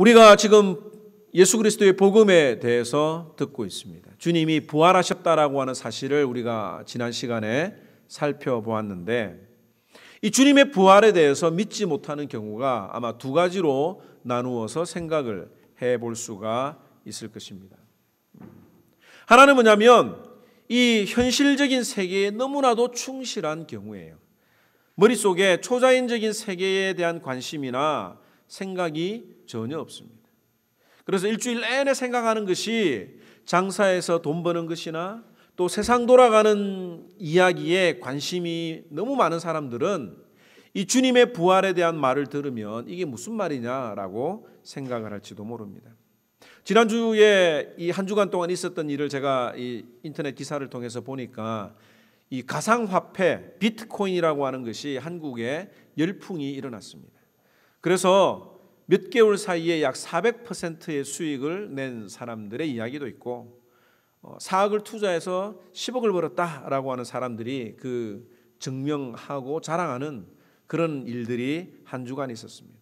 우리가 지금 예수 그리스도의 복음에 대해서 듣고 있습니다. 주님이 부활하셨다라고 하는 사실을 우리가 지난 시간에 살펴보았는데, 이 주님의 부활에 대해서 믿지 못하는 경우가 아마 두 가지로 나누어서 생각을 해볼 수가 있을 것입니다. 하나는 뭐냐면 이 현실적인 세계에 너무나도 충실한 경우예요. 머릿속에 초자연적인 세계에 대한 관심이나 생각이 전혀 없습니다. 그래서 일주일 내내 생각하는 것이 장사해서 돈 버는 것이나 또 세상 돌아가는 이야기에 관심이 너무 많은 사람들은 이 주님의 부활에 대한 말을 들으면 이게 무슨 말이냐라고 생각을 할지도 모릅니다. 지난주에 이 한 주간 동안 있었던 일을 제가 이 인터넷 기사를 통해서 보니까 이 가상화폐 비트코인이라고 하는 것이 한국에 열풍이 일어났습니다. 그래서 몇 개월 사이에 약 400%의 수익을 낸 사람들의 이야기도 있고, 4억을 투자해서 10억을 벌었다라고 하는 사람들이 그 증명하고 자랑하는 그런 일들이 한 주간 있었습니다.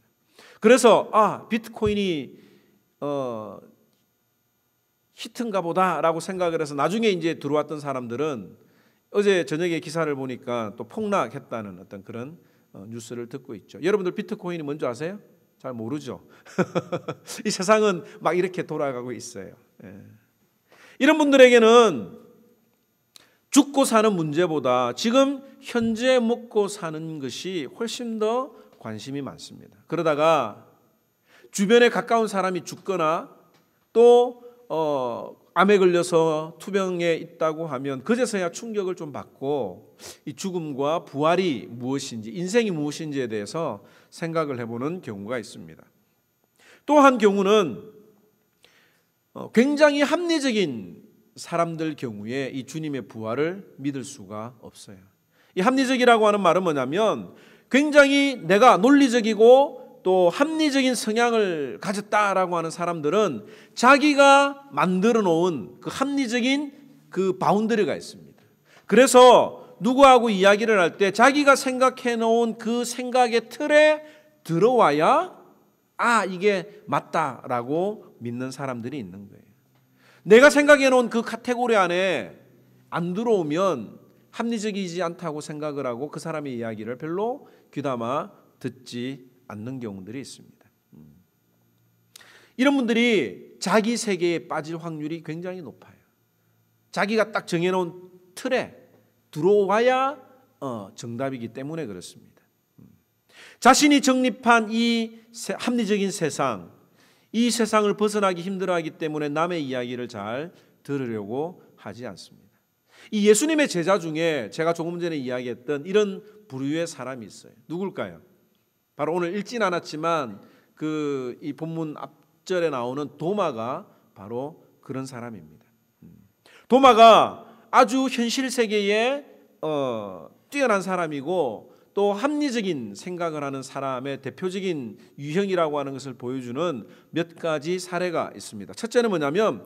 그래서 비트코인이 히트인가 보다라고 생각을 해서 나중에 이제 들어왔던 사람들은 어제 저녁에 기사를 보니까 또 폭락했다는 어떤 그런 뉴스를 듣고 있죠. 여러분들 비트코인이 뭔지 아세요? 잘 모르죠. 이 세상은 막 이렇게 돌아가고 있어요. 이런 분들에게는 죽고 사는 문제보다 지금 현재 먹고 사는 것이 훨씬 더 관심이 많습니다. 그러다가 주변에 가까운 사람이 죽거나 또 암에 걸려서 투병에 있다고 하면 그제서야 충격을 좀 받고 이 죽음과 부활이 무엇인지, 인생이 무엇인지에 대해서 생각을 해보는 경우가 있습니다. 또 한 경우는 굉장히 합리적인 사람들 경우에 이 주님의 부활을 믿을 수가 없어요. 이 합리적이라고 하는 말은 뭐냐면 굉장히 내가 논리적이고 또 합리적인 성향을 가졌다라고 하는 사람들은 자기가 만들어 놓은 그 합리적인 그 바운더리가 있습니다. 그래서 누구하고 이야기를 할 때 자기가 생각해 놓은 그 생각의 틀에 들어와야 이게 맞다라고 믿는 사람들이 있는 거예요. 내가 생각해 놓은 그 카테고리 안에 안 들어오면 합리적이지 않다고 생각을 하고 그 사람의 이야기를 별로 귀담아 듣지 않는 경우들이 있습니다. 이런 분들이 자기 세계에 빠질 확률이 굉장히 높아요. 자기가 딱 정해놓은 틀에 들어와야 정답이기 때문에 그렇습니다. 자신이 정립한 이 합리적인 세상, 이 세상을 벗어나기 힘들어하기 때문에 남의 이야기를 잘 들으려고 하지 않습니다. 이 예수님의 제자 중에 제가 조금 전에 이야기했던 이런 부류의 사람이 있어요. 누굴까요? 바로 오늘 읽진 않았지만 이 본문 앞절에 나오는 도마가 바로 그런 사람입니다. 도마가 아주 현실 세계에 뛰어난 사람이고 또 합리적인 생각을 하는 사람의 대표적인 유형이라고 하는 것을 보여주는 몇 가지 사례가 있습니다. 첫째는 뭐냐면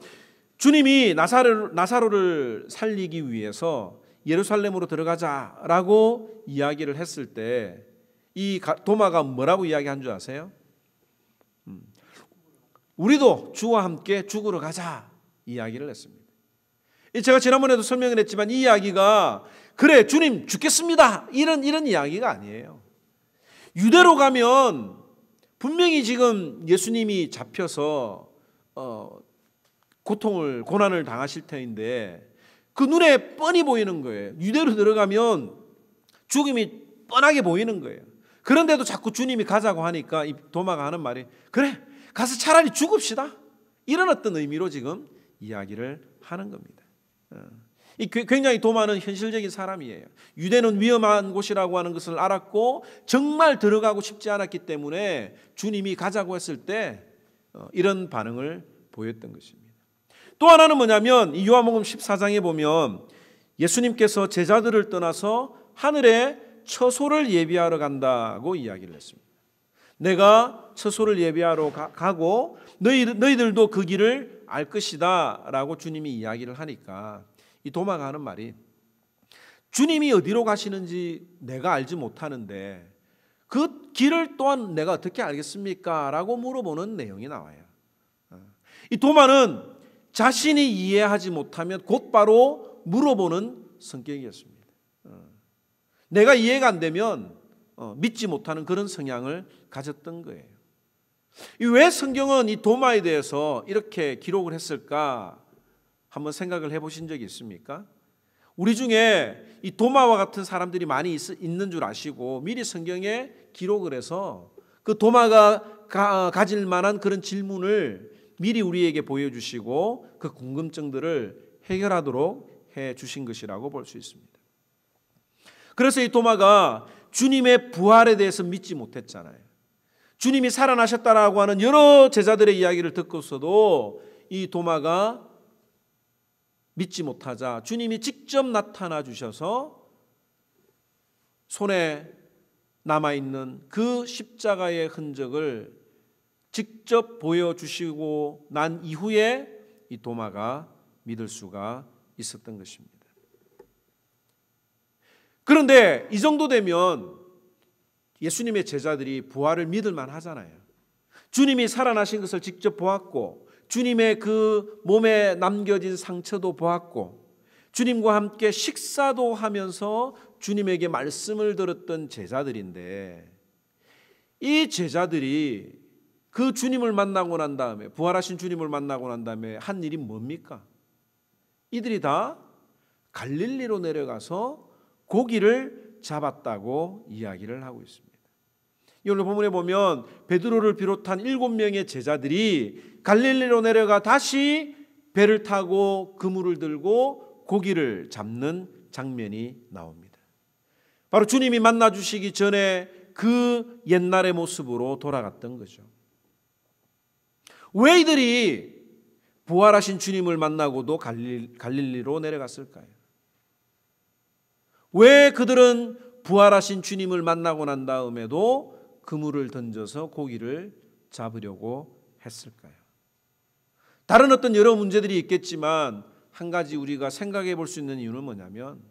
주님이 나사로를 살리기 위해서 예루살렘으로 들어가자라고 이야기를 했을 때 이 도마가 뭐라고 이야기한 줄 아세요? 우리도 주와 함께 죽으러 가자 이야기를 했습니다. 제가 지난번에도 설명을 했지만 이 이야기가 그래 주님 죽겠습니다 이런 이야기가 아니에요. 유대로 가면 분명히 지금 예수님이 잡혀서 고난을 당하실 터인데 그 눈에 뻔히 보이는 거예요. 유대로 들어가면 죽음이 뻔하게 보이는 거예요. 그런데도 자꾸 주님이 가자고 하니까 이 도마가 하는 말이 그래 가서 차라리 죽읍시다 이런 어떤 의미로 지금 이야기를 하는 겁니다. 굉장히 도마는 현실적인 사람이에요. 유대는 위험한 곳이라고 하는 것을 알았고 정말 들어가고 싶지 않았기 때문에 주님이 가자고 했을 때 이런 반응을 보였던 것입니다. 또 하나는 뭐냐면 이 요한복음 14장에 보면 예수님께서 제자들을 떠나서 하늘에 처소를 예비하러 간다고 이야기를 했습니다. 내가 처소를 예비하러 가고 너희들도 그 길을 알 것이다 라고 주님이 이야기를 하니까 이 도마가 하는 말이 주님이 어디로 가시는지 내가 알지 못하는데 그 길을 또한 내가 어떻게 알겠습니까? 라고 물어보는 내용이 나와요. 이 도마는 자신이 이해하지 못하면 곧바로 물어보는 성격이었습니다. 내가 이해가 안 되면 믿지 못하는 그런 성향을 가졌던 거예요. 왜 성경은 이 도마에 대해서 이렇게 기록을 했을까? 한번 생각을 해보신 적이 있습니까? 우리 중에 이 도마와 같은 사람들이 많이 있는 줄 아시고 미리 성경에 기록을 해서 그 도마가 가질 만한 그런 질문을 미리 우리에게 보여주시고 그 궁금증들을 해결하도록 해 주신 것이라고 볼 수 있습니다. 그래서 이 도마가 주님의 부활에 대해서 믿지 못했잖아요. 주님이 살아나셨다라고 하는 여러 제자들의 이야기를 듣고서도 이 도마가 믿지 못하자 주님이 직접 나타나 주셔서 손에 남아있는 그 십자가의 흔적을 직접 보여주시고 난 이후에 이 도마가 믿을 수가 있었던 것입니다. 그런데 이 정도 되면 예수님의 제자들이 부활을 믿을 만하잖아요. 주님이 살아나신 것을 직접 보았고 주님의 그 몸에 남겨진 상처도 보았고 주님과 함께 식사도 하면서 주님에게 말씀을 들었던 제자들인데 이 제자들이 그 주님을 만나고 난 다음에 부활하신 주님을 만나고 난 다음에 한 일이 뭡니까? 이들이 다 갈릴리로 내려가서 고기를 잡았다고 이야기를 하고 있습니다. 오늘 본문에 보면 베드로를 비롯한 7명의 제자들이 갈릴리로 내려가 다시 배를 타고 그물을 들고 고기를 잡는 장면이 나옵니다. 바로 주님이 만나 주시기 전에 그 옛날의 모습으로 돌아갔던 거죠. 왜 이들이 부활하신 주님을 만나고도 갈릴리로 내려갔을까요? 왜 그들은 부활하신 주님을 만나고 난 다음에도 그물을 던져서 고기를 잡으려고 했을까요? 다른 어떤 여러 문제들이 있겠지만 한 가지 우리가 생각해 볼 수 있는 이유는 뭐냐면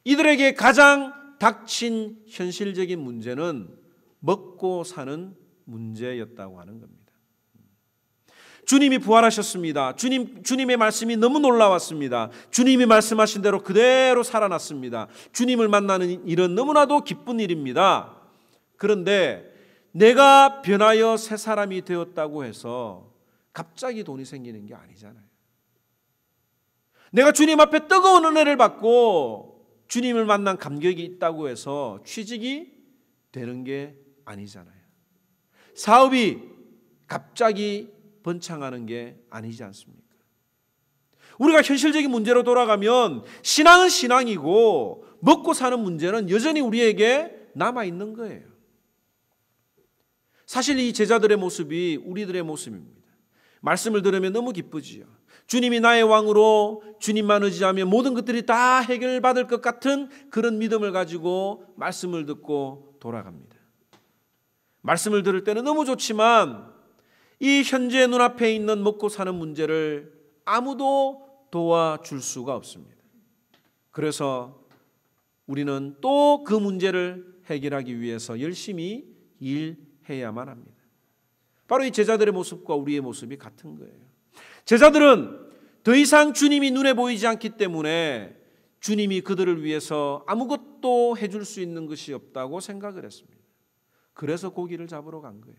이들에게 가장 닥친 현실적인 문제는 먹고 사는 문제였다고 하는 겁니다. 주님이 부활하셨습니다. 주님의 말씀이 너무 놀라웠습니다. 주님이 말씀하신 대로 그대로 살아났습니다. 주님을 만나는 일은 너무나도 기쁜 일입니다. 그런데 내가 변하여 새 사람이 되었다고 해서 갑자기 돈이 생기는 게 아니잖아요. 내가 주님 앞에 뜨거운 은혜를 받고 주님을 만난 감격이 있다고 해서 취직이 되는 게 아니잖아요. 사업이 갑자기 번창하는 게 아니지 않습니까? 우리가 현실적인 문제로 돌아가면 신앙은 신앙이고 먹고 사는 문제는 여전히 우리에게 남아있는 거예요. 사실 이 제자들의 모습이 우리들의 모습입니다. 말씀을 들으면 너무 기쁘지요. 주님이 나의 왕으로 주님만 의지하면 모든 것들이 다 해결받을 것 같은 그런 믿음을 가지고 말씀을 듣고 돌아갑니다. 말씀을 들을 때는 너무 좋지만 이 현재 눈앞에 있는 먹고 사는 문제를 아무도 도와줄 수가 없습니다. 그래서 우리는 또 그 문제를 해결하기 위해서 열심히 일해야만 합니다. 바로 이 제자들의 모습과 우리의 모습이 같은 거예요. 제자들은 더 이상 주님이 눈에 보이지 않기 때문에 주님이 그들을 위해서 아무것도 해줄 수 있는 것이 없다고 생각을 했습니다. 그래서 고기를 잡으러 간 거예요.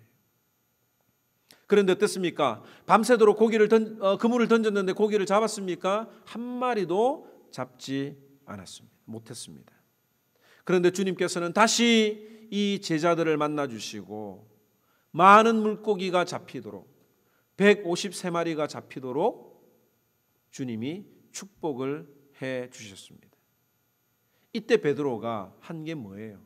그런데 어땠습니까? 밤새도록 그물을 던졌는데 고기를 잡았습니까? 한 마리도 잡지 않았습니다. 못했습니다. 그런데 주님께서는 다시 이 제자들을 만나 주시고 많은 물고기가 잡히도록 153마리가 잡히도록 주님이 축복을 해 주셨습니다. 이때 베드로가 한 게 뭐예요?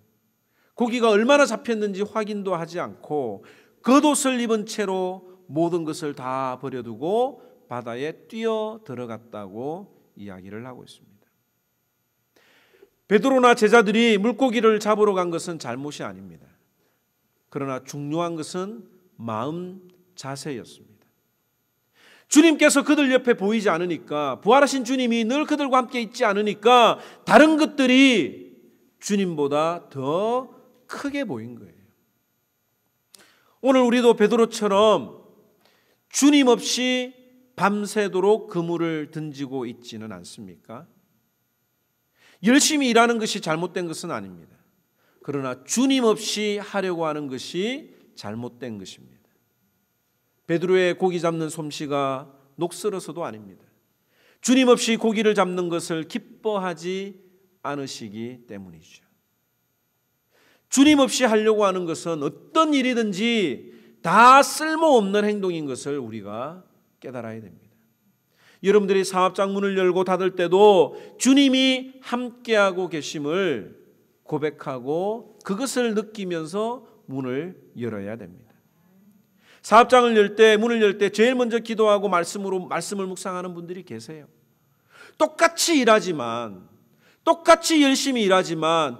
고기가 얼마나 잡혔는지 확인도 하지 않고 겉옷을 입은 채로 모든 것을 다 버려두고 바다에 뛰어 들어갔다고 이야기를 하고 있습니다. 베드로나 제자들이 물고기를 잡으러 간 것은 잘못이 아닙니다. 그러나 중요한 것은 마음 자세였습니다. 주님께서 그들 옆에 보이지 않으니까, 부활하신 주님이 늘 그들과 함께 있지 않으니까 다른 것들이 주님보다 더 크게 보인 거예요. 오늘 우리도 베드로처럼 주님 없이 밤새도록 그물을 던지고 있지는 않습니까? 열심히 일하는 것이 잘못된 것은 아닙니다. 그러나 주님 없이 하려고 하는 것이 잘못된 것입니다. 베드로의 고기 잡는 솜씨가 녹슬어서도 아닙니다. 주님 없이 고기를 잡는 것을 기뻐하지 않으시기 때문이죠. 주님 없이 하려고 하는 것은 어떤 일이든지 다 쓸모없는 행동인 것을 우리가 깨달아야 됩니다. 여러분들이 사업장 문을 열고 닫을 때도 주님이 함께하고 계심을 고백하고 그것을 느끼면서 문을 열어야 됩니다. 사업장을 열 때, 문을 열 때 제일 먼저 기도하고 말씀을 묵상하는 분들이 계세요. 똑같이 일하지만, 똑같이 열심히 일하지만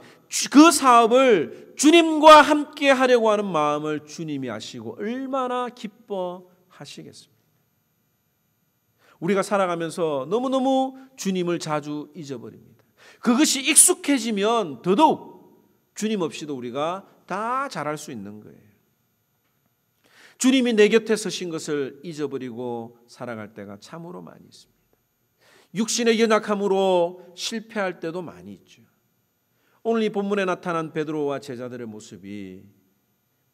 그 사업을 주님과 함께 하려고 하는 마음을 주님이 아시고 얼마나 기뻐하시겠습니까? 우리가 살아가면서 너무너무 주님을 자주 잊어버립니다. 그것이 익숙해지면 더더욱 주님 없이도 우리가 다 잘할 수 있는 거예요. 주님이 내 곁에 서신 것을 잊어버리고 살아갈 때가 참으로 많이 있습니다. 육신의 연약함으로 실패할 때도 많이 있죠. 오늘 이 본문에 나타난 베드로와 제자들의 모습이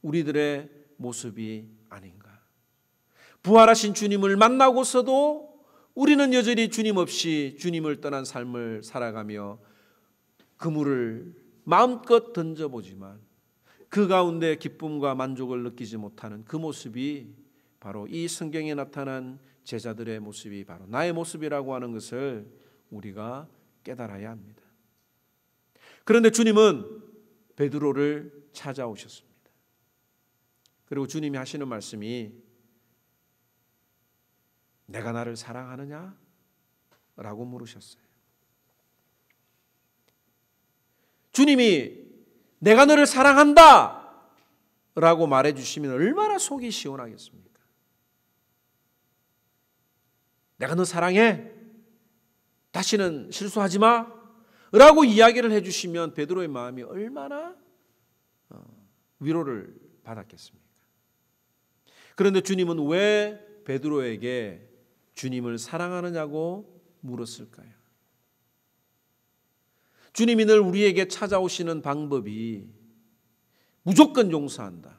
우리들의 모습이 아닌가. 부활하신 주님을 만나고서도 우리는 여전히 주님 없이 주님을 떠난 삶을 살아가며 그물을 마음껏 던져보지만 그 가운데 기쁨과 만족을 느끼지 못하는 그 모습이 바로 이 성경에 나타난 제자들의 모습이 바로 나의 모습이라고 하는 것을 우리가 깨달아야 합니다. 그런데 주님은 베드로를 찾아오셨습니다. 그리고 주님이 하시는 말씀이 내가 나를 사랑하느냐? 라고 물으셨어요. 주님이 내가 너를 사랑한다! 라고 말해주시면 얼마나 속이 시원하겠습니까? 내가 너 사랑해? 다시는 실수하지 마? 라고 이야기를 해주시면 베드로의 마음이 얼마나 위로를 받았겠습니까? 그런데 주님은 왜 베드로에게 주님을 사랑하느냐고 물었을까요? 주님이 늘 우리에게 찾아오시는 방법이 무조건 용서한다,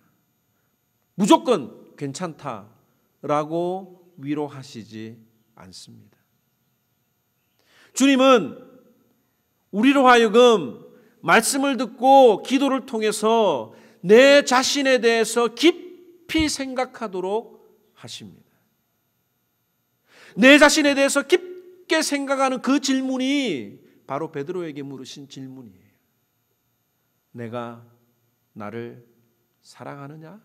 무조건 괜찮다라고 위로하시지 않습니다. 주님은 우리로 하여금 말씀을 듣고 기도를 통해서 내 자신에 대해서 깊이 생각하도록 하십니다. 내 자신에 대해서 깊게 생각하는 그 질문이 바로 베드로에게 물으신 질문이에요. 내가 나를 사랑하느냐?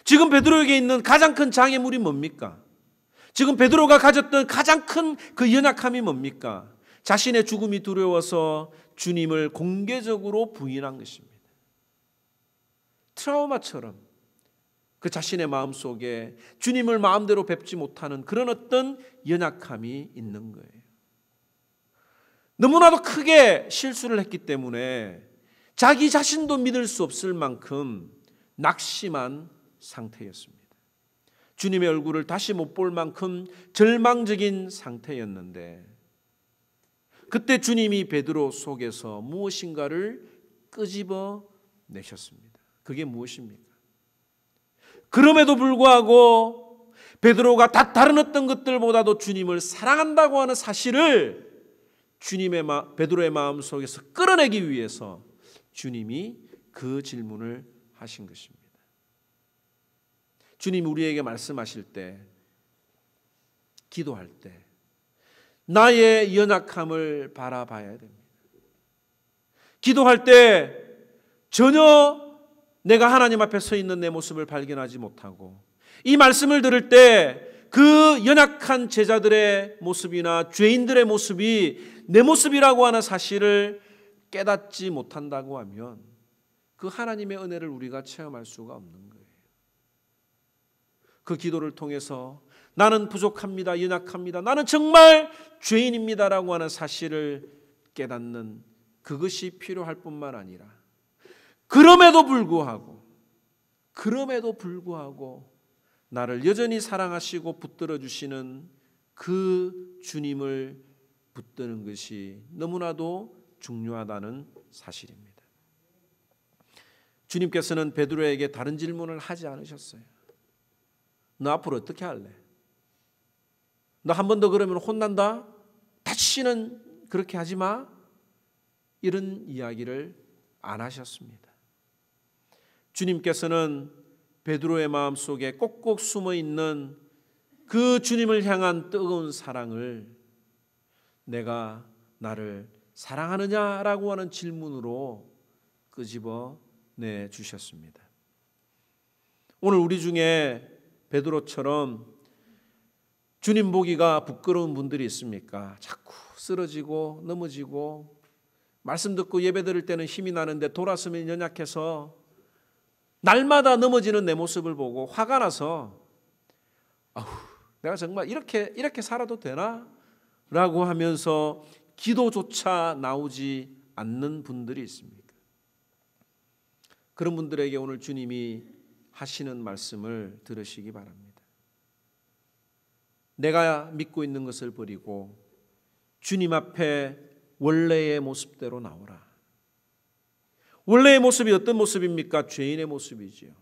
지금 베드로에게 있는 가장 큰 장애물이 뭡니까? 지금 베드로가 가졌던 가장 큰 그 연약함이 뭡니까? 자신의 죽음이 두려워서 주님을 공개적으로 부인한 것입니다. 트라우마처럼 그 자신의 마음속에 주님을 마음대로 뵙지 못하는 그런 어떤 연약함이 있는 거예요. 너무나도 크게 실수를 했기 때문에 자기 자신도 믿을 수 없을 만큼 낙심한 상태였습니다. 주님의 얼굴을 다시 못 볼 만큼 절망적인 상태였는데 그때 주님이 베드로 속에서 무엇인가를 끄집어 내셨습니다. 그게 무엇입니까? 그럼에도 불구하고 베드로가 다른 어떤 것들보다도 주님을 사랑한다고 하는 사실을 베드로의 마음속에서 끌어내기 위해서 주님이 그 질문을 하신 것입니다. 주님이 우리에게 말씀하실 때, 기도할 때 나의 연약함을 바라봐야 됩니다. 기도할 때 전혀 내가 하나님 앞에 서 있는 내 모습을 발견하지 못하고 이 말씀을 들을 때 그 연약한 제자들의 모습이나 죄인들의 모습이 내 모습이라고 하는 사실을 깨닫지 못한다고 하면 그 하나님의 은혜를 우리가 체험할 수가 없는 거예요. 그 기도를 통해서 나는 부족합니다, 연약합니다, 나는 정말 죄인입니다라고 하는 사실을 깨닫는 그것이 필요할 뿐만 아니라 그럼에도 불구하고 그럼에도 불구하고 나를 여전히 사랑하시고 붙들어 주시는 그 주님을 붙드는 것이 너무나도 중요하다는 사실입니다. 주님께서는 베드로에게 다른 질문을 하지 않으셨어요. 너 앞으로 어떻게 할래? 너 한 번 더 그러면 혼난다? 다시는 그렇게 하지 마? 이런 이야기를 안 하셨습니다. 주님께서는 베드로의 마음속에 꼭꼭 숨어있는 그 주님을 향한 뜨거운 사랑을 내가 나를 사랑하느냐라고 하는 질문으로 끄집어 내 주셨습니다. 오늘 우리 중에 베드로처럼 주님 보기가 부끄러운 분들이 있습니까? 자꾸 쓰러지고 넘어지고 말씀 듣고 예배 드릴 때는 힘이 나는데 돌아서면 연약해서 날마다 넘어지는 내 모습을 보고 화가 나서 내가 정말 이렇게 살아도 되나? 라고 하면서 기도조차 나오지 않는 분들이 있습니까? 그런 분들에게 오늘 주님이 하시는 말씀을 들으시기 바랍니다. 내가 믿고 있는 것을 버리고 주님 앞에 원래의 모습대로 나오라. 원래의 모습이 어떤 모습입니까? 죄인의 모습이지요.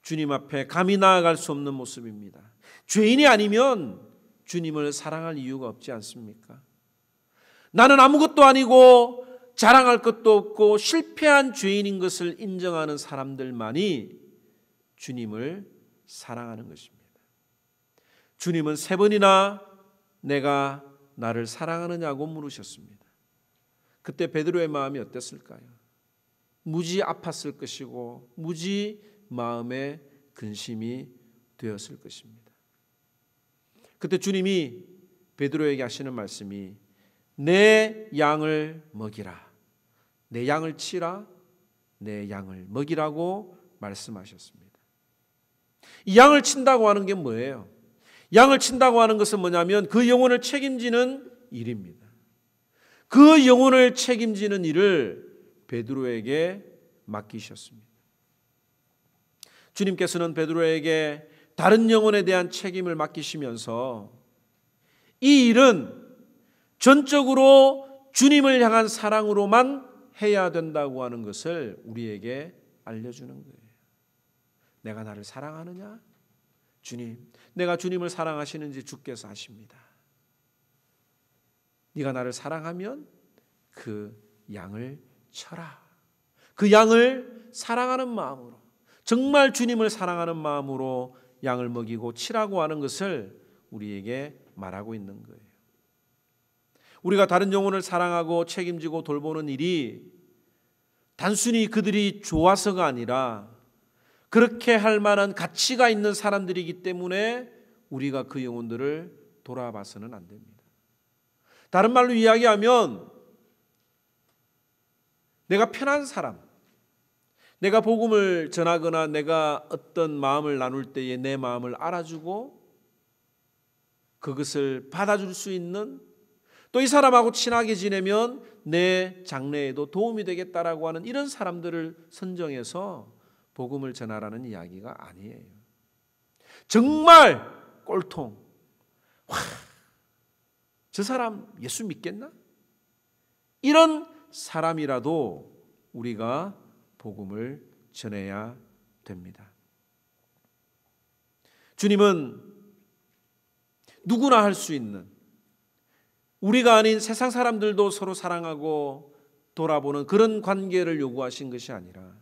주님 앞에 감히 나아갈 수 없는 모습입니다. 죄인이 아니면 주님을 사랑할 이유가 없지 않습니까? 나는 아무것도 아니고 자랑할 것도 없고 실패한 죄인인 것을 인정하는 사람들만이 주님을 사랑하는 것입니다. 주님은 3번이나 내가 나를 사랑하느냐고 물으셨습니다. 그때 베드로의 마음이 어땠을까요? 무지 아팠을 것이고 무지 마음에 근심이 되었을 것입니다. 그때 주님이 베드로에게 하시는 말씀이 내 양을 먹이라, 내 양을 치라, 내 양을 먹이라고 말씀하셨습니다. 이 양을 친다고 하는 게 뭐예요? 양을 친다고 하는 것은 뭐냐면 그 영혼을 책임지는 일입니다. 그 영혼을 책임지는 일을 베드로에게 맡기셨습니다. 주님께서는 베드로에게 다른 영혼에 대한 책임을 맡기시면서 이 일은 전적으로 주님을 향한 사랑으로만 해야 된다고 하는 것을 우리에게 알려주는 거예요. 내가 나를 사랑하느냐? 주님, 내가 주님을 사랑하시는지 주께서 아십니다. 네가 나를 사랑하면 그 양을 쳐라. 그 양을 사랑하는 마음으로, 정말 주님을 사랑하는 마음으로 양을 먹이고 치라고 하는 것을 우리에게 말하고 있는 거예요. 우리가 다른 영혼을 사랑하고 책임지고 돌보는 일이 단순히 그들이 좋아서가 아니라 그렇게 할 만한 가치가 있는 사람들이기 때문에 우리가 그 영혼들을 돌아봐서는 안 됩니다. 다른 말로 이야기하면 내가 편한 사람, 내가 복음을 전하거나 내가 어떤 마음을 나눌 때에 내 마음을 알아주고 그것을 받아줄 수 있는, 또 이 사람하고 친하게 지내면 내 장래에도 도움이 되겠다라고 하는 이런 사람들을 선정해서 복음을 전하라는 이야기가 아니에요. 정말 꼴통, 저 사람 예수 믿겠나? 이런 사람이라도 우리가 복음을 전해야 됩니다. 주님은 누구나 할 수 있는, 우리가 아닌 세상 사람들도 서로 사랑하고 돌아보는 그런 관계를 요구하신 것이 아니라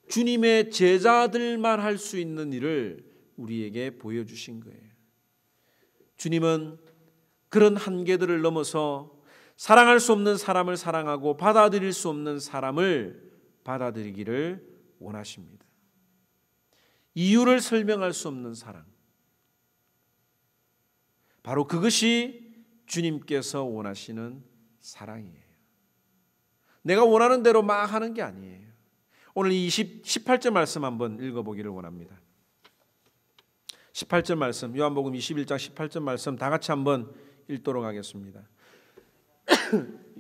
주님의 제자들만 할 수 있는 일을 우리에게 보여주신 거예요. 주님은 그런 한계들을 넘어서 사랑할 수 없는 사람을 사랑하고 받아들일 수 없는 사람을 받아들이기를 원하십니다. 이유를 설명할 수 없는 사랑, 바로 그것이 주님께서 원하시는 사랑이에요. 내가 원하는 대로 막 하는 게 아니에요. 오늘 이 18절 말씀 한번 읽어보기를 원합니다. 18절 말씀, 요한복음 21장 18절 말씀 다 같이 한번 읽도록 하겠습니다.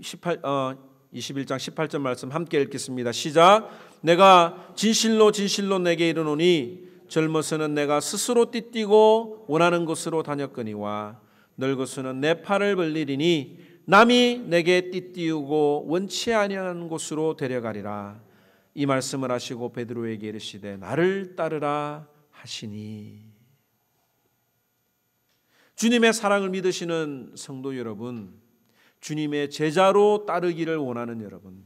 21장 18절 말씀 함께 읽겠습니다. 시작. 내가 진실로 진실로 내게 이르노니 젊어서는 내가 스스로 띠뛰고 원하는 곳으로 다녔거니와 늙어서는 내 팔을 벌리리니 남이 내게 띠띠우고 원치 아니하는 곳으로 데려가리라. 이 말씀을 하시고 베드로에게 이르시되 나를 따르라 하시니. 주님의 사랑을 믿으시는 성도 여러분, 주님의 제자로 따르기를 원하는 여러분,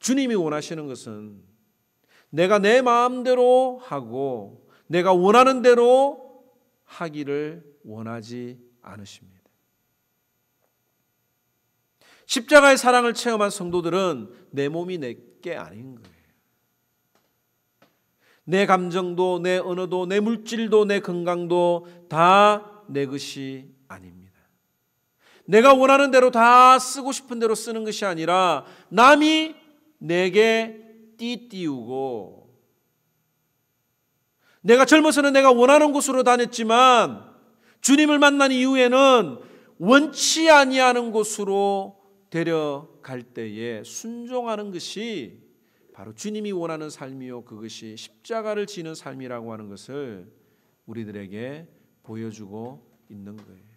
주님이 원하시는 것은 내가 내 마음대로 하고 내가 원하는 대로 하기를 원하지 않으십니다. 십자가의 사랑을 체험한 성도들은 내 몸이 내게 아닌 거예요. 내 감정도, 내 언어도, 내 물질도, 내 건강도 다 내 것이 아닙니다. 내가 원하는 대로 다 쓰고 싶은 대로 쓰는 것이 아니라 남이 내게 띠띠우고, 내가 젊어서는 내가 원하는 곳으로 다녔지만 주님을 만난 이후에는 원치 아니하는 곳으로 데려갈 때에 순종하는 것이 바로 주님이 원하는 삶이요, 그것이 십자가를 지는 삶이라고 하는 것을 우리들에게 보여주고 있는 거예요.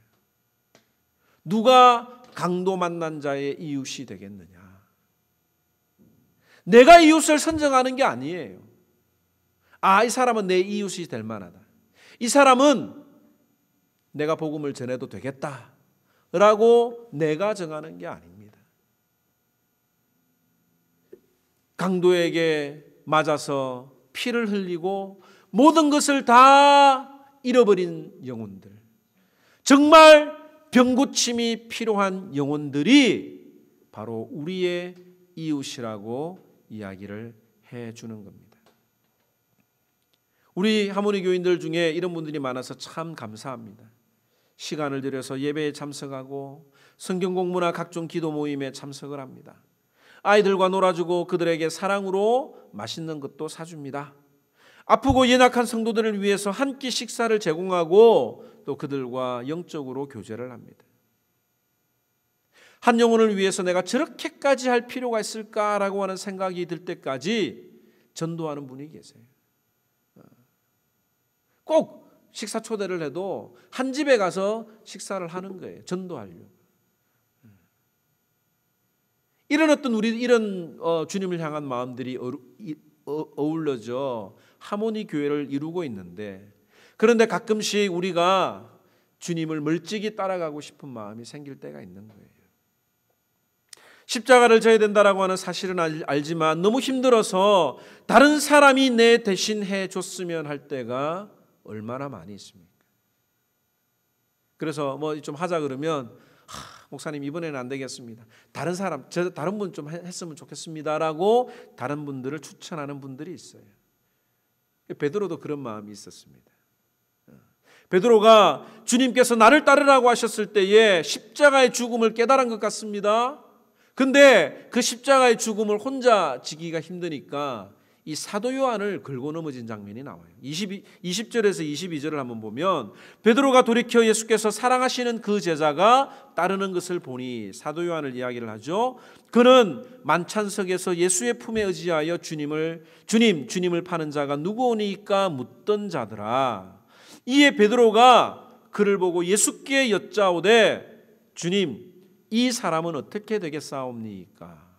누가 강도 만난 자의 이웃이 되겠느냐? 내가 이웃을 선정하는 게 아니에요. 이 사람은 내 이웃이 될 만하다. 이 사람은 내가 복음을 전해도 되겠다 라고 내가 정하는 게 아닙니다. 강도에게 맞아서 피를 흘리고 모든 것을 다 잃어버린 영혼들, 정말 병고침이 필요한 영혼들이 바로 우리의 이웃이라고 이야기를 해주는 겁니다. 우리 하모니 교인들 중에 이런 분들이 많아서 참 감사합니다. 시간을 들여서 예배에 참석하고 성경 공부나 각종 기도 모임에 참석을 합니다. 아이들과 놀아주고 그들에게 사랑으로 맛있는 것도 사줍니다. 아프고 연약한 성도들을 위해서 한 끼 식사를 제공하고 또 그들과 영적으로 교제를 합니다. 한 영혼을 위해서 내가 저렇게까지 할 필요가 있을까라고 하는 생각이 들 때까지 전도하는 분이 계세요. 꼭 식사 초대를 해도 한 집에 가서 식사를 하는 거예요. 전도하려고. 이런 이런 주님을 향한 마음들이 어울려져 하모니 교회를 이루고 있는데, 그런데 가끔씩 우리가 주님을 멀찍이 따라가고 싶은 마음이 생길 때가 있는 거예요. 십자가를 져야 된다라고 하는 사실은 알지만 너무 힘들어서 다른 사람이 내 대신 해줬으면 할 때가 얼마나 많이 있습니까? 그래서 좀 하자 그러면 목사님 이번에는 안 되겠습니다. 다른 분 좀 했으면 좋겠습니다라고 다른 분들을 추천하는 분들이 있어요. 베드로도 그런 마음이 있었습니다. 베드로가 주님께서 나를 따르라고 하셨을 때에 십자가의 죽음을 깨달은 것 같습니다. 근데 그 십자가의 죽음을 혼자 지기가 힘드니까 이 사도 요한을 긁고 넘어진 장면이 나와요. 20절에서 22절을 한번 보면 베드로가 돌이켜 예수께서 사랑하시는 그 제자가 따르는 것을 보니, 사도 요한을 이야기를 하죠. 그는 만찬석에서 예수의 품에 의지하여 주님을 파는 자가 누구오니까 묻던 자더라. 이에 베드로가 그를 보고 예수께 여짜오되 주님, 이 사람은 어떻게 되겠사옵니까?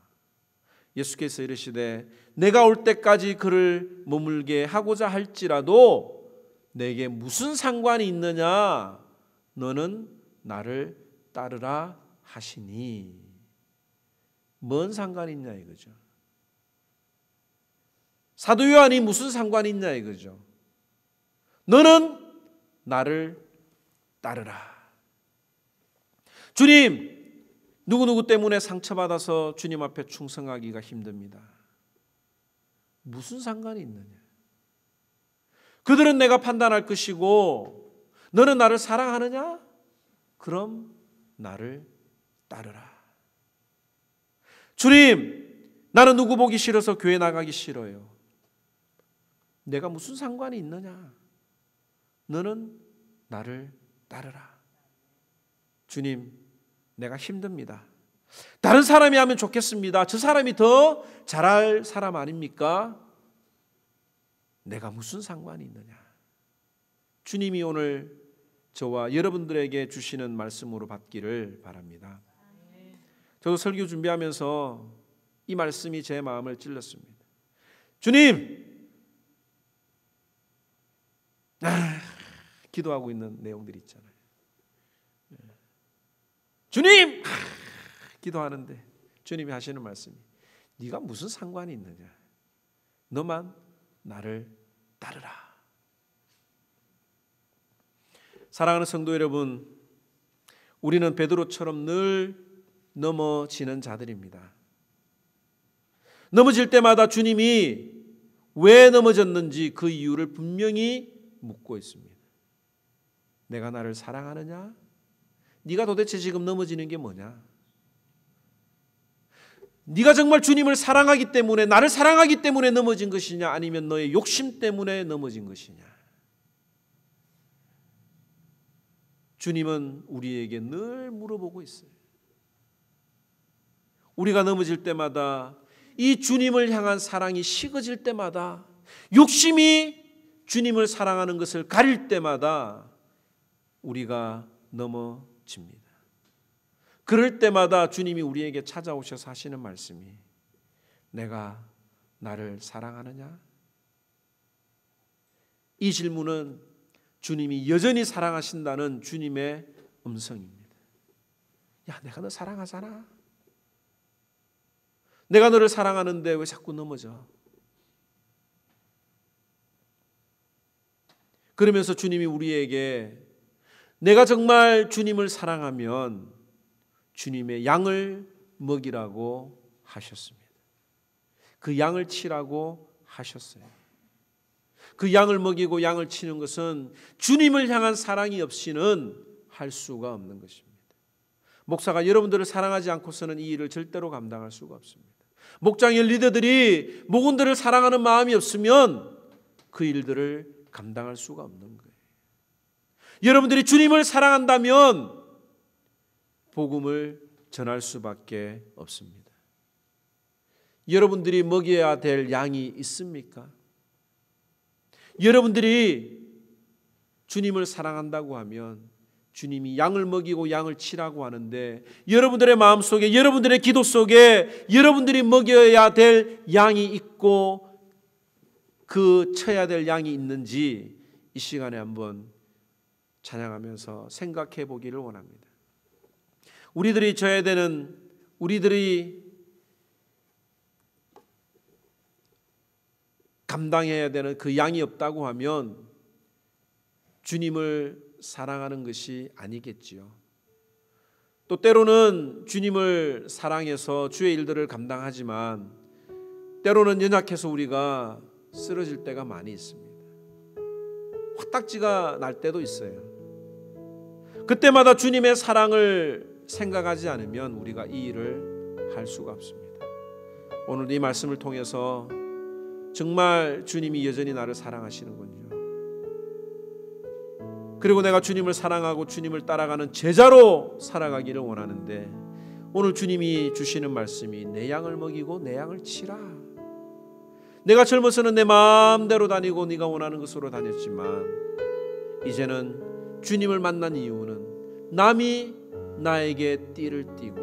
예수께서 이르시되 내가 올 때까지 그를 머물게 하고자 할지라도 내게 무슨 상관이 있느냐? 너는 나를 따르라 하시니. 뭔 상관이 있냐 이거죠. 사도 요한이 무슨 상관이 있냐 이거죠. 너는 나를 따르라. 주님, 누구누구 때문에 상처받아서 주님 앞에 충성하기가 힘듭니다. 무슨 상관이 있느냐? 그들은 내가 판단할 것이고 너는 나를 사랑하느냐? 그럼 나를 따르라. 주님, 나는 누구 보기 싫어서 교회 나가기 싫어요. 내가 무슨 상관이 있느냐? 너는 나를 따르라. 주님, 내가 힘듭니다. 다른 사람이 하면 좋겠습니다. 저 사람이 더 잘할 사람 아닙니까? 내가 무슨 상관이 있느냐? 주님이 오늘 저와 여러분들에게 주시는 말씀으로 받기를 바랍니다. 저도 설교 준비하면서 이 말씀이 제 마음을 찔렀습니다. 주님! 기도하고 있는 내용들이 있잖아요. 주님! 기도하는데 주님이 하시는 말씀이 네가 무슨 상관이 있느냐? 너만 나를 따르라. 사랑하는 성도 여러분, 우리는 베드로처럼 늘 넘어지는 자들입니다. 넘어질 때마다 주님이 왜 넘어졌는지 그 이유를 분명히 묻고 있습니다. 내가 나를 사랑하느냐? 네가 도대체 지금 넘어지는 게 뭐냐? 네가 정말 주님을 사랑하기 때문에, 나를 사랑하기 때문에 넘어진 것이냐, 아니면 너의 욕심 때문에 넘어진 것이냐? 주님은 우리에게 늘 물어보고 있어요. 우리가 넘어질 때마다, 이 주님을 향한 사랑이 식어질 때마다, 욕심이 주님을 사랑하는 것을 가릴 때마다 우리가 넘어집니다. 그럴 때마다 주님이 우리에게 찾아오셔서 하시는 말씀이 내가 나를 사랑하느냐? 이 질문은 주님이 여전히 사랑하신다는 주님의 음성입니다. 야, 내가 너 사랑하잖아. 내가 너를 사랑하는데 왜 자꾸 넘어져? 그러면서 주님이 우리에게 내가 정말 주님을 사랑하면 주님의 양을 먹이라고 하셨습니다. 그 양을 치라고 하셨어요. 그 양을 먹이고 양을 치는 것은 주님을 향한 사랑이 없이는 할 수가 없는 것입니다. 목사가 여러분들을 사랑하지 않고서는 이 일을 절대로 감당할 수가 없습니다. 목장의 리더들이 목원들을 사랑하는 마음이 없으면 그 일들을 감당할 수가 없는 거예요. 여러분들이 주님을 사랑한다면 복음을 전할 수밖에 없습니다. 여러분들이 먹여야 될 양이 있습니까? 여러분들이 주님을 사랑한다고 하면 주님이 양을 먹이고 양을 치라고 하는데 여러분들의 마음속에, 여러분들의 기도 속에 여러분들이 먹여야 될 양이 있고 그 쳐야 될 양이 있는지 이 시간에 한번 찬양하면서 생각해 보기를 원합니다. 우리들이 져야 되는, 우리들이 감당해야 되는 그 양이 없다고 하면 주님을 사랑하는 것이 아니겠지요. 또 때로는 주님을 사랑해서 주의 일들을 감당하지만 때로는 연약해서 우리가 쓰러질 때가 많이 있습니다. 화딱지가 날 때도 있어요. 그때마다 주님의 사랑을 생각하지 않으면 우리가 이 일을 할 수가 없습니다. 오늘 이 말씀을 통해서 정말 주님이 여전히 나를 사랑하시는군요. 그리고 내가 주님을 사랑하고 주님을 따라가는 제자로 살아가기를 원하는데 오늘 주님이 주시는 말씀이 내 양을 먹이고 내 양을 치라. 내가 젊어서는 내 마음대로 다니고 네가 원하는 것으로 다녔지만 이제는 주님을 만난 이유는 남이 나에게 띠를 띠고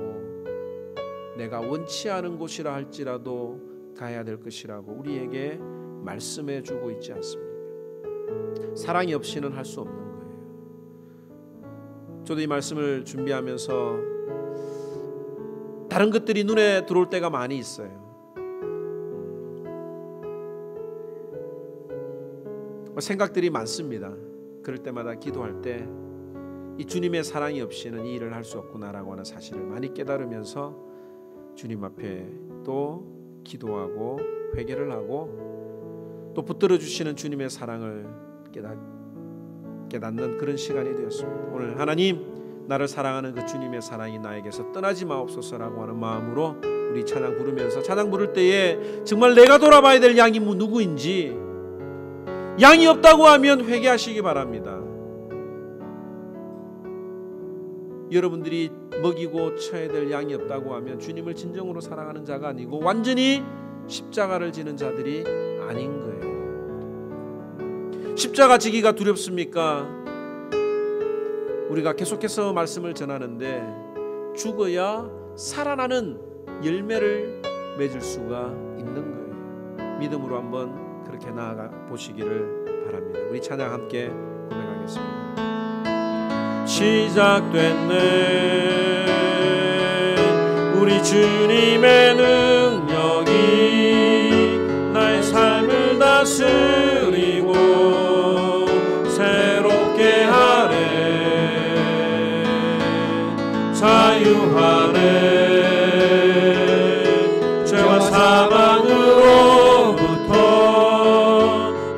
내가 원치 않은 곳이라 할지라도 가야 될 것이라고 우리에게 말씀해 주고 있지 않습니까? 사랑이 없이는 할 수 없는 거예요. 저도 이 말씀을 준비하면서 다른 것들이 눈에 들어올 때가 많이 있어요. 생각들이 많습니다. 그럴 때마다 기도할 때 이 주님의 사랑이 없이는 이 일을 할 수 없구나라고 하는 사실을 많이 깨달으면서 주님 앞에 또 기도하고 회개를 하고 또 붙들어 주시는 주님의 사랑을 깨닫는 그런 시간이 되었습니다. 오늘 하나님, 나를 사랑하는 그 주님의 사랑이 나에게서 떠나지 마옵소서라고 하는 마음으로 우리 찬양 부르면서, 찬양 부를 때에 정말 내가 돌아봐야 될 양이 누구인지, 양이 없다고 하면 회개하시기 바랍니다. 여러분들이 먹이고 쳐야 될 양이 없다고 하면 주님을 진정으로 사랑하는 자가 아니고 완전히 십자가를 지는 자들이 아닌 거예요. 십자가 지기가 두렵습니까? 우리가 계속해서 말씀을 전하는데 죽어야 살아나는 열매를 맺을 수가 있는 거예요. 믿음으로 한번 그렇게 나아가 보시기를 바랍니다. 우리 찬양 함께 고백하겠습니다. 시작됐네. 우리 주님의 능력이 나의 삶을 다스리고 새롭게 하네. 자유하네. 죄와 사망으로부터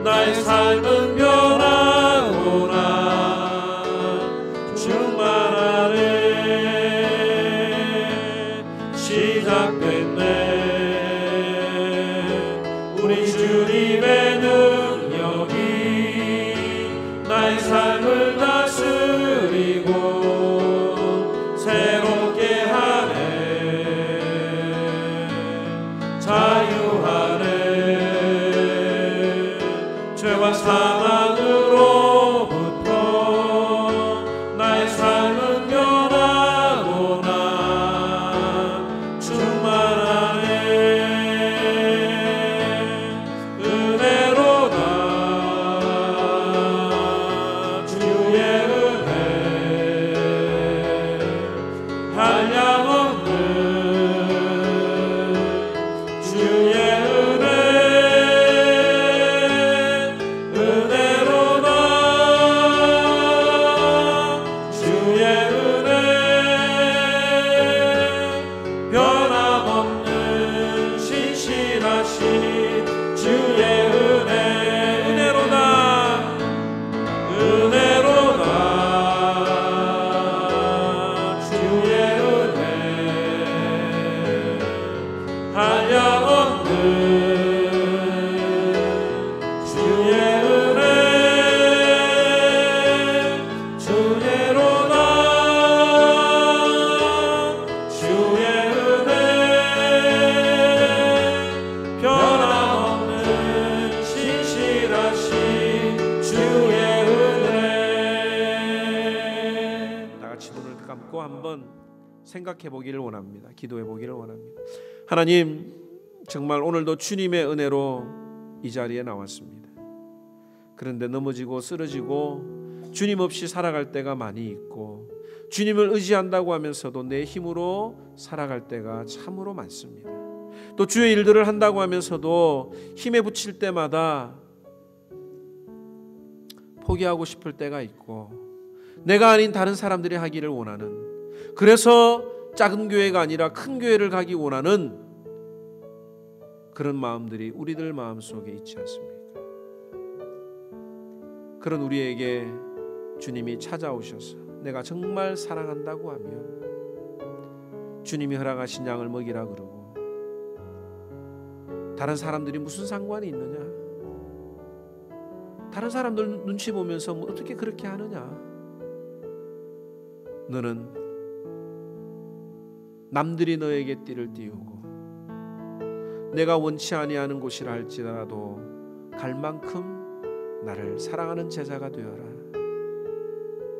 나의 삶은 변하구나. 충만하네. 시작됐네. 우리 주님의 능력이 나의 삶을 다스리고 새롭게 하네. 자유하네. 죄와 사망으로부터 나의 삶은 변하구나. 충만하네. 은혜로다. 주의 은혜 한량없는 주의 은혜. 은혜로다. 주의 은혜 변함없는 신실하신 주의 은혜. 은혜로다. 은혜로다. 주의 은혜 한량없는 주의 은혜. 주의로다. 주의 은혜 변함없는 신실하신 주의 은혜. 다 같이 눈을 감고 한번 생각해 보기를 원합니다. 기도해 보기를 원합니다. 하나님, 정말 오늘도 주님의 은혜로 이 자리에 나왔습니다. 그런데 넘어지고 쓰러지고 주님 없이 살아갈 때가 많이 있고 주님을 의지한다고 하면서도 내 힘으로 살아갈 때가 참으로 많습니다. 또 주의 일들을 한다고 하면서도 힘에 부칠 때마다 포기하고 싶을 때가 있고 내가 아닌 다른 사람들이 하기를 원하는, 그래서 작은 교회가 아니라 큰 교회를 가기 원하는 그런 마음들이 우리들 마음속에 있지 않습니까? 그런 우리에게 주님이 찾아오셔서 내가 정말 사랑한다고 하면 주님이 허락하신 양을 먹이라 그러고, 다른 사람들이 무슨 상관이 있느냐, 다른 사람들 눈치 보면서 뭐 어떻게 그렇게 하느냐, 너는 남들이 너에게 띠를 띄우고 내가 원치 아니하는 곳이라 할지라도 갈 만큼 나를 사랑하는 제자가 되어라.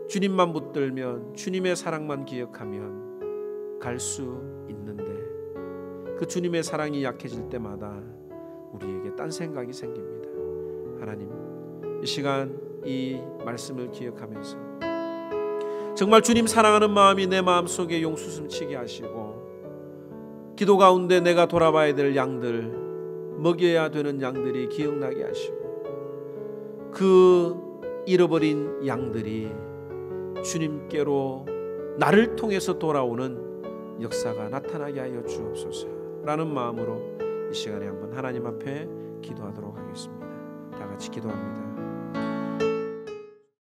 주님만 붙들면, 주님의 사랑만 기억하면 갈 수 있는데, 그 주님의 사랑이 약해질 때마다 우리에게 딴 생각이 생깁니다. 하나님, 이 시간 이 말씀을 기억하면서 정말 주님 사랑하는 마음이 내 마음속에 용수숨치게 하시고, 기도 가운데 내가 돌아봐야 될 양들, 먹여야 되는 양들이 기억나게 하시고, 그 잃어버린 양들이 주님께로 나를 통해서 돌아오는 역사가 나타나게 하여 주옵소서라는 마음으로 이 시간에 한번 하나님 앞에 기도하도록 하겠습니다. 다 같이 기도합니다.